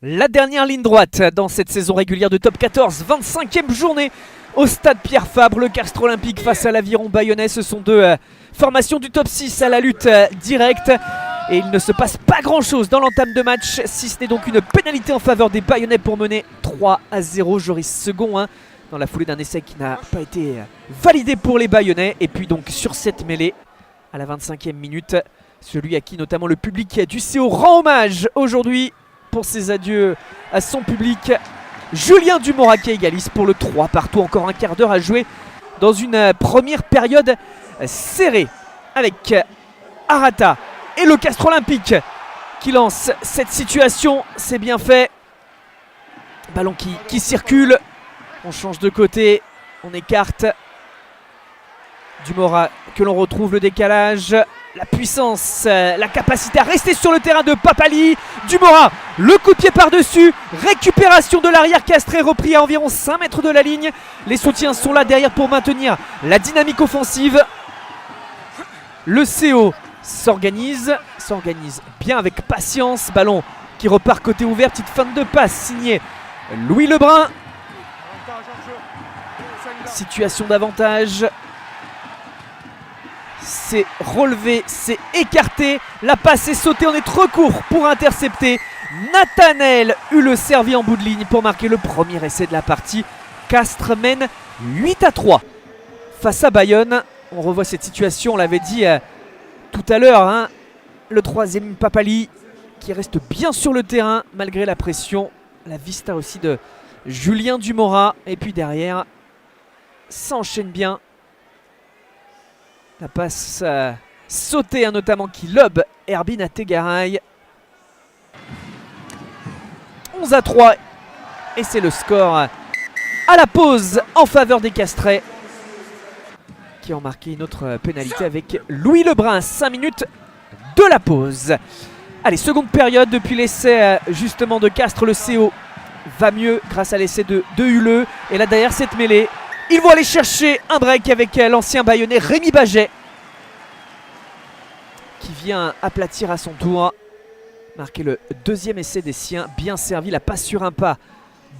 La dernière ligne droite dans cette saison régulière de Top 14, 25e journée au stade Pierre Fabre. Le Castres Olympique face à l'Aviron Bayonnais. Ce sont deux formations du top 6 à la lutte directe. Et il ne se passe pas grand chose dans l'entame de match, si ce n'est donc une pénalité en faveur des Bayonnais pour mener 3-0. Joris Second dans la foulée d'un essai qui n'a pas été validé pour les Bayonnais. Et puis donc sur cette mêlée, à la 25e minute, celui à qui notamment le public du CO rend hommage aujourd'hui pour ses adieux à son public, Julien Dumora qui égalise pour le 3-3. Encore un quart d'heure à jouer dans une première période serrée avec Arata et le Castres Olympique qui lance cette situation. C'est bien fait. Ballon qui circule. On change de côté. On écarte. Dumora que l'on retrouve, le décalage, la puissance, la capacité à rester sur le terrain de Papali. Dumora, le coup de pied par-dessus. Récupération de l'arrière castré, repris à environ 5 mètres de la ligne. Les soutiens sont là derrière pour maintenir la dynamique offensive. Le CO s'organise bien avec patience. Ballon qui repart côté ouvert, petite feinte de passe signée Louis Lebrun. Situation d'avantage. C'est relevé, c'est écarté. La passe est sautée, on est trop court pour intercepter. Nathanaël Huleux servi en bout de ligne pour marquer le premier essai de la partie. Castres mène 8-3 face à Bayonne. On revoit cette situation, on l'avait dit tout à l'heure. Le troisième Papali qui reste bien sur le terrain malgré la pression. La vista aussi de Julien Dumora. Et puis derrière, ça enchaîne bien. La passe sautée notamment qui lobe Herbin à Tegaray. 11-3 et c'est le score à la pause en faveur des Castrais qui ont marqué une autre pénalité avec Louis Lebrun. 5 minutes de la pause. Allez, seconde période depuis l'essai justement de Castres. Le CO va mieux grâce à l'essai de Huleux. Et là derrière cette mêlée, ils vont aller chercher un break avec l'ancien Bayonnais Rémi Baget qui vient aplatir à son tour. Marquer le deuxième essai des siens, bien servi. La passe sur un pas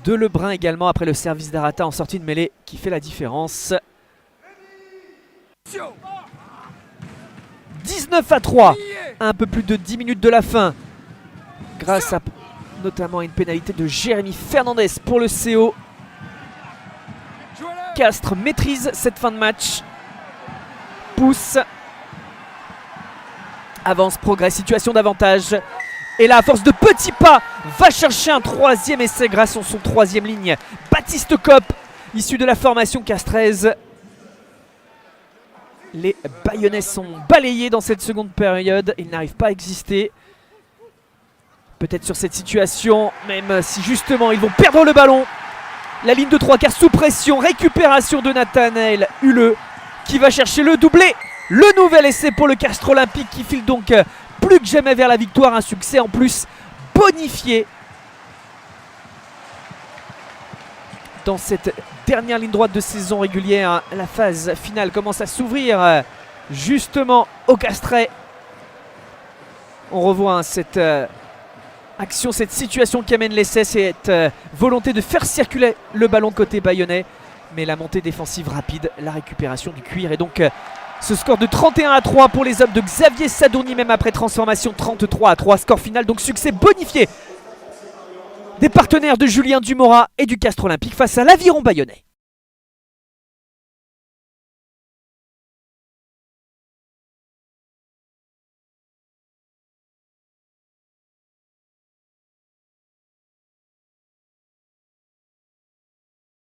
de Lebrun également après le service d'Arata en sortie de mêlée qui fait la différence. 19-3, un peu plus de 10 minutes de la fin grâce à notamment une pénalité de Jérémy Fernandez pour le CO. Castres maîtrise cette fin de match, pousse, avance, progresse, situation d'avantage. Et là, à force de petits pas, va chercher un troisième essai grâce à son troisième ligne. Baptiste Kopp, issu de la formation castraise. Les Bayonnais sont balayés dans cette seconde période. Ils n'arrivent pas à exister. Peut-être sur cette situation, même si justement ils vont perdre le ballon. La ligne de 3 quarts sous pression, récupération de Nathanaël Huleux qui va chercher le doublé. Le nouvel essai pour le Castres Olympique qui file donc plus que jamais vers la victoire. Un succès en plus bonifié dans cette dernière ligne droite de saison régulière. La phase finale commence à s'ouvrir justement au Castrais. On revoit cette action, cette situation qui amène l'essai, cette volonté de faire circuler le ballon côté bayonnais. Mais la montée défensive rapide, la récupération du cuir. Et donc ce score de 31-3 pour les hommes de Xavier Sadourny, même après transformation. 33-3, score final, donc succès bonifié des partenaires de Julien Dumora et du Castres Olympique face à l'Aviron Bayonnais.